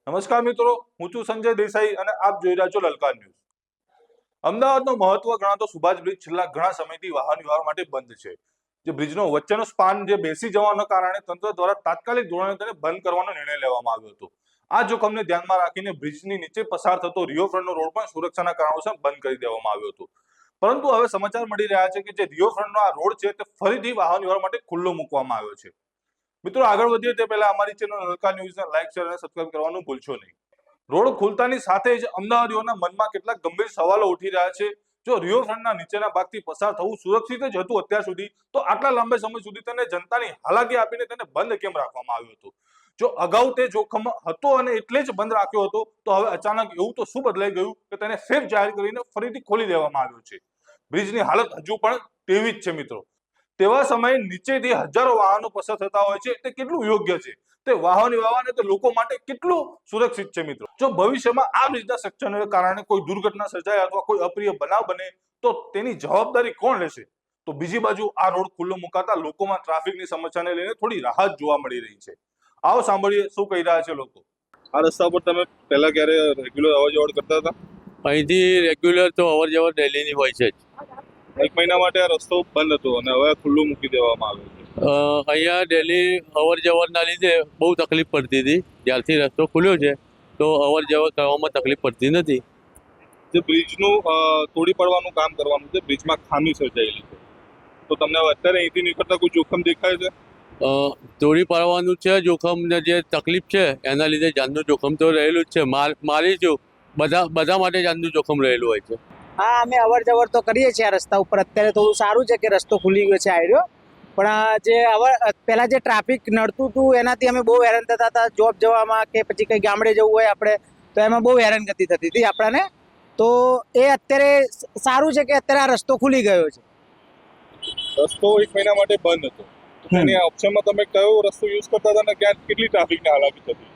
નમસ્કાર મિત્રો, હું છું સંજય દેસાઈ અને આપ જોઈ રહ્યા છો લલકાર ન્યૂઝ। અમદાવાદનો મહત્વ ગણાતો સુભાષ બ્રિજ છેલ્લા ઘણા સમયથી વાહન વ્યવહાર માટે બંધ છે। જે બ્રિજનો વચ્ચેનો સ્પાન જે બેસી જવાના કારણે તંત્ર દ્વારા તાત્કાલિક ધોરણે તેને બંધ કરવાનો નિર્ણય લેવામાં આવ્યો હતો। આ જોખમને ધ્યાનમાં રાખીને બ્રિજની નીચે પસાર થતો રિવરફ્રન્ટનો રોડ પણ સુરક્ષાના કારણોસર બંધ કરી દેવામાં આવ્યો હતો। પરંતુ હવે સમાચાર મળી રહ્યા છે કે જે રિવરફ્રન્ટનો આ રોડ છે તે ફરીથી વાહન વ્યવહાર માટે ખુલ્લો મૂકવામાં આવ્યો છે। મિત્રો, આગળ વધીએ તે પહેલા અમારી ચેનલ લલકાર ન્યૂઝને લાઈક, શેર અને સબસ્ક્રાઇબ કરવાનું ભૂલશો નહીં। રોડ ખુલતાની સાથે જ અમદાવાદીઓના મનમાં કેટલાક ગંભીર સવાલો ઉઠી રહ્યા છે। જો રિવરફ્રન્ટના નીચેના ભાગથી પસાર થવું સુરક્ષિત જ હતું અત્યાર સુધી, તો આટલા લાંબા સમય સુધી તેને જનતાની હાલાકી આપીને તેને બંધ કેમ રાખવામાં આવ્યો હતો? જો અગાઉ તે જોખમ હતો અને એટલે જ બંધ રાખ્યો હતો, તો હવે અચાનક એવું તો શું બદલાઈ ગયું કે તેને સેફ જાહેર કરીને ફરીથી ખોલી દેવામાં આવ્યો છે? બ્રિજની હાલત હજુ પણ તેવી જ છે મિત્રો। તેવા સમયે નીચેથી હજારો વાહનો પસાર થતા હોય છે, તે કેટલું યોગ્ય છે? તે વાહન વ્યવહાર અને તે લોકો માટે કેટલું સુરક્ષિત છે મિત્રો? જો ભવિષ્યમાં આ બ્રિજના સેક્શનને કારણે કોઈ દુર્ઘટના સર્જાય અથવા કોઈ અપ્રિય બનાવ બને, તો તેની જવાબદારી કોણ લેશે? તો બીજી બાજુ આ રોડ ખુલ્લો મુકાતા લોકોમાં ટ્રાફિકની સમસ્યાને લઈને થોડી રાહત જોવા મળી રહી છે। આવો સાંભળીએ શું કહી રહ્યા છે લોકો। આ રસ્તા પર તમે પહેલા ક્યારે રેગ્યુલર અવર જવર કરતા હતા? અહીંથી રેગ્યુલર તો અવર જવર ડેલીની હોય છે જ। એક મહિના માટે આ રસ્તો બંધ હતો અને હવે ખુલ્લું મૂકી દેવામાં આવ્યો છે। અહીંયા ડેલી અવર જવરના લીધે બહુ તકલીફ પડતી હતી। જ્યારથી રસ્તો ખુલ્યો છે તો અવર જવર કરવામાં તકલીફ પડતી નથી। જે બ્રિજનું તોડી પડવાનું કામ કરવાનું છે, બ્રિજમાં ખામી સર્જાયેલી છે, તો તમને હવે અત્યારે અહીંથી નીકળતા કોઈ જોખમ દેખાય છે? તોડી પાડવાનું છે જોખમ, ને જે તકલીફ છે એના લીધે જાનનું જોખમ તો રહેલું જ છે। મારી જો બધા માટે જાનનું જોખમ રહેલું હોય છે। હા, અમે અવર જવર તો કરીએ છીએ આ રસ્તા ઉપર। અત્યારે થોડું સારું છે કે રસ્તો ખુલી ગયો છે આયરો, પણ જે પહેલા જે ટ્રાફિક નડતું હતું એનાથી અમે બહુ હેરાન થતા હતા જોબ જવામાં, કે પછી કંઈ ગામડે જવું હોય આપણે તો એમાં બહુ હેરાનગતિ થતી હતી આપણને। તો એ અત્યારે સારું છે કે અત્યારે આ રસ્તો ખુલી ગયો છે। રસ્તો એક મહિના માટે બંધ હતો, એની ઓપ્શનમાં તમે કયો રસ્તો યુઝ કરતા હતા અને ક્યાં કેટલી ટ્રાફિકની હાલાકી થતી?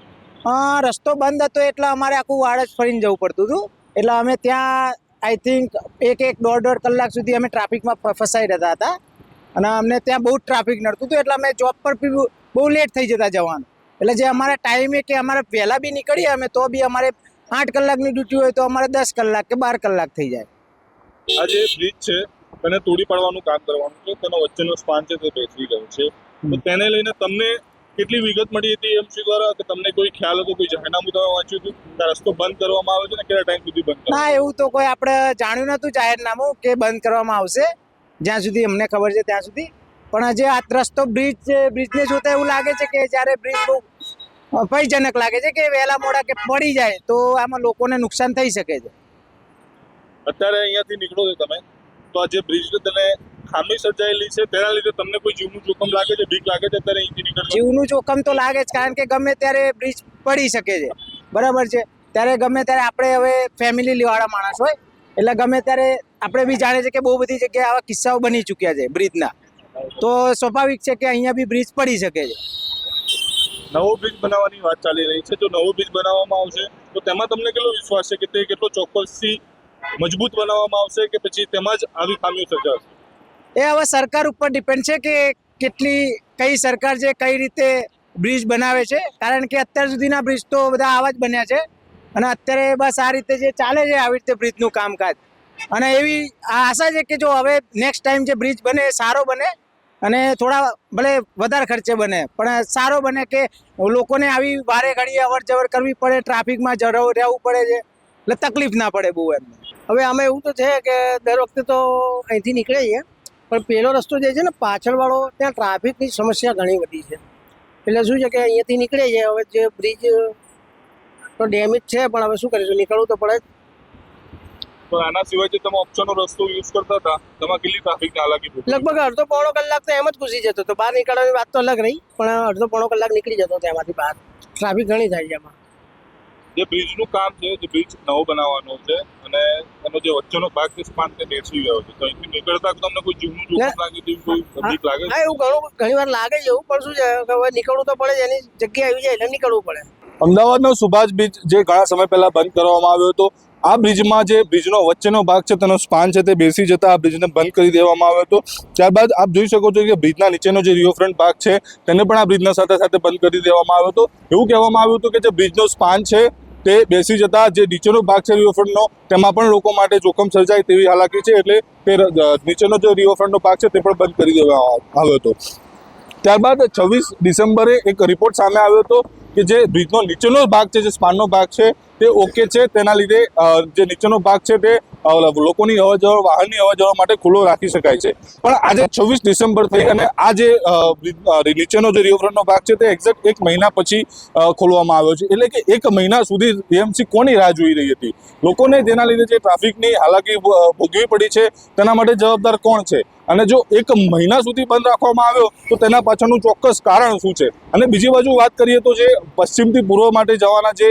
રસ્તો બંધ હતો એટલે અમારે આખું વાડ જ ફરીને જવું પડતું હતું। એટલે અમે ત્યાં આઈ થિંક એક દોઢ કલાક સુધી અમે ટ્રાફિકમાં ફસાઈ રહેતા હતા અને અમને ત્યાં બહુ ટ્રાફિક નડતું હતું, એટલે અમે જોબ પર બી બહુ લેટ થઈ જતા જવાનું। એટલે જે અમારા ટાઈમે કે અમારે વહેલા બી નીકળીએ અમે તો બી અમારે 8 કલાકની ડ્યુટી હોય તો અમારે 10 કલાક કે 12 કલાક થઈ જાય। આ જે બ્રિજ છે તેને તોડી પાડવાનું કામ કરવાનું છે, તેનો વચ્ચેનો સ્પાન છે તે બેસી ગયો છે, તો તેને લઈને તમને કેટલી વિગત મળી હતી એમસી દ્વારા, કે તમને કોઈ ખ્યાલ હતો, કોઈ જાહેરનામું તમે વાંચ્યું હતું કે રસ્તો બંધ કરવામાં આવે છે ને કેટલા ટાઈમ સુધી બંધ? ના, એવું તો કોઈ આપણે જાણ્યું નતું જાહેરનામું કે બંધ કરવામાં આવશે, જ્યાં સુધી અમને ખબર છે ત્યાં સુધી। પણ જે આ રસ્તો બ્રિજને જોતા એવું લાગે છે કે જ્યારે બ્રિજ બહુ ભયજનક લાગે છે કે વહેલા મોડા કે પડી જાય તો આમાં લોકોને નુકસાન થઈ શકે છે। અત્યારે અહીંયાથી નીકળો છો તમે, તો આ જે બ્રિજ તેને ખામી સર્જાયેલી છે તેના લીધે તમને કોઈ જીવનું જોખમ લાગે છે, બીક લાગે છે અત્યારે અહીંથી નીકળતા? જીવનું જોખમ તો લાગે જ, કારણ કે ગમે ત્યારે બ્રિજ પડી શકે છે, બરાબર છે? ત્યારે ગમે ત્યારે આપણે હવે ફેમિલી વાળા માણસ હોય એટલે ગમે ત્યારે આપણે બી જાણે છે કે બહુ બધી જગ્યાએ આવા કિસ્સાઓ બની ચૂક્યા છે બ્રિજના, તો સ્વાભાવિક છે કે અહીંયા બી બ્રિજ પડી શકે છે। નવો બ્રિજ બનાવવાની વાત ચાલી રહી છે, જો નવો બ્રિજ બનાવવામાં આવશે તો તેમાં તમને કેટલો વિશ્વાસ છે કે તે કેટલો ચોક્કસથી મજબૂત બનાવવામાં આવશે, કે પછી તેમાં જ આવી ખામીઓ સર્જાશે? એ હવે સરકાર ઉપર ડિપેન્ડ છે કે કઈ સરકાર છે કઈ રીતે બ્રિજ બનાવે છે, કારણ કે અત્યાર સુધીના બ્રિજ તો બધા આવા જ બન્યા છે અને અત્યારે બસ આ રીતે જે ચાલે છે આવી રીતે બ્રિજનું કામકાજ। અને એવી આશા છે કે જો હવે નેક્સ્ટ ટાઈમ જે બ્રિજ બને એ સારો બને અને થોડા ભલે વધારે ખર્ચે બને પણ સારો બને, કે લોકોને આવી વારે ઘડીએ અવર જવર કરવી પડે, ટ્રાફિકમાં રહેવું પડે છે એટલે તકલીફ ના પડે બહુ એમને। હવે અમે એવું તો છે કે દર વખતે તો અહીંથી નીકળે છીએ, પણ પહેલો રસ્તો જે છે ને પાછળવાળો, ત્યાં ટ્રાફિકની સમસ્યા ઘણી બધી છે। એટલે શું છે કે અહીંયાથી નીકળે છે, હવે જે બ્રિજ તો ડેમેજ છે પણ હવે શું કરીશું, નીકળવું તો પડે જ। તો આના સિવાય જે તમે ઓપ્શનનો રસ્તો યુઝ કરતા હતા તેમાં કેટલી ટ્રાફિકની હાલાકી થતી? લગભગ અડધો પોણો કલાક તો એમ જ ઘૂસી જતો હતો, બહાર નીકળવાની વાત તો અલગ રહી, પણ અડધો પોણો કલાક નીકળી જતો તેમાંથી બહાર। ટ્રાફિક ઘણી થાય છે એમાં। જે બ્રિજનું કામ છે, જે બ્રિજ નવો બનાવવાનો છે અને એનો જે વચ્ચેનો ભાગ છે સ્પાન તે બેસી ગયો છે, તો અહીંથી નીકળતા તમને કોઈ જીવનું જોખમ લાગે છે, કોઈ બીક લાગે છે? હા, એવું ઘણી વાર લાગે છે એવું, પણ શું છે કે હવે નીકળવું તો પડે જ, એની જગ્યા આવી જાય એટલે નીકળવું પડે। અમદાવાદનો સુભાષ બ્રિજ જે ઘણા સમય પહેલા બંધ કરવામાં આવ્યો હતો, આ બ્રિજમાં જે બ્રિજનો વચ્ચેનો ભાગ છે તેનો સ્પાન છે તે બેસી જતા આ બ્રિજને બંધ કરી દેવામાં આવ્યો હતો. ત્યારબાદ આપ જોઈ શકો છો કે બ્રિજના નીચેનો જે રિવરફ્રન્ટ ભાગ છે તેને પણ આ બ્રિજના સાથે સાથે બંધ કરી દેવામાં આવ્યો હતો. એવું કહેવામાં આવ્યું હતું કે જે બ્રિજનો સ્પાન છે તે બેસી જતા જે નીચેનો ભાગ છે રિવરફ્રન્ટનો તેમાં પણ લોકો માટે જોખમ સર્જાય તેવી હાલાકી છે, એટલે તે નીચેનો જે રિવરફ્રન્ટનો ભાગ છે તે પણ બંધ કરી દેવામાં આવ્યો હતો. ત્યારબાદ 26 ડિસેમ્બરે એક રિપોર્ટ સામે આવ્યો હતો કે જે બ્રિજનો નીચેનો ભાગ છે, જે સ્પાનનો ભાગ છે તે ઓકે છે, તેના લીધે જે નીચેનો ભાગ છે તે લોકોની અવરજવર, વાહનની અવરજવર માટે ખુલ્લો રાખી શકાય છે. પણ આજે 26 ડિસેમ્બર થઈ અને આ જે નીચેનો જે રિવરફ્રન્ટનો ભાગ છે તે એક્ઝેક્ટ 1 મહિના પછી ખોલવામાં આવ્યો છે. એટલે કે 1 મહિના સુધી એએમસી કોની રાહ જોઈ રહી હતી? લોકોને જેના લીધે જે ટ્રાફિકની હાલાકી ભોગવી પડી છે તેના માટે જવાબદાર કોણ છે? અને જો 1 મહિના સુધી બંધ રાખવામાં આવ્યો તો તેના પાછળનું ચોક્કસ કારણ શું છે? અને બીજી બાજુ વાત કરીએ તો જે પશ્ચિમથી પૂર્વ માટે જવાના જે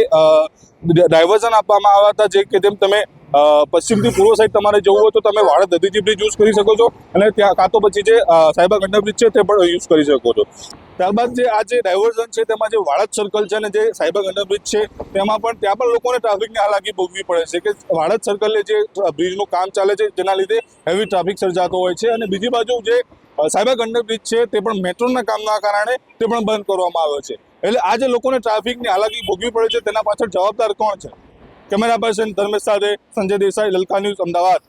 ડાયવર્ઝન આપવામાં આવ્યા હતા, જે કે તેમ તમે પશ્ચિમથી પૂર્વ સાઈડ તમારે જવું હોય તો તમે વાડદ દધીચી બ્રિજ યુઝ કરી શકો છો, અને ત્યાં કાં તો પછી જે સાહેબા ગંડા બ્રિજ છે તે પણ યુઝ કરી શકો છો. ત્યારબાદ જે આ જે ડાયવર્ઝન છે તેમાં જે વાડદ સર્કલ છે અને જે સાહેબા ગંડા બ્રિજ છે તેમાં પણ ત્યાં પણ લોકોને ટ્રાફિકની હાલાકી ભોગવી પડે છે કે વાડદ સર્કલે જે બ્રિજનું કામ ચાલે છે જેના લીધે હેવી ટ્રાફિક સર્જાતો હોય છે. અને બીજી બાજુ જે સાહેબા ગંડા બ્રિજ છે તે પણ મેટ્રોના કામના કારણે તે પણ બંધ કરવામાં આવ્યો છે. એટલે આ જે લોકોને ટ્રાફિકની હાલાકી ભોગવી પડે છે તેના પાછળ જવાબદાર કોણ છે? કેમેરા પર્સન ધર્મેશ સાથે સંજય દેસાઈ, લલકા ન્યૂઝ, અમદાવાદ.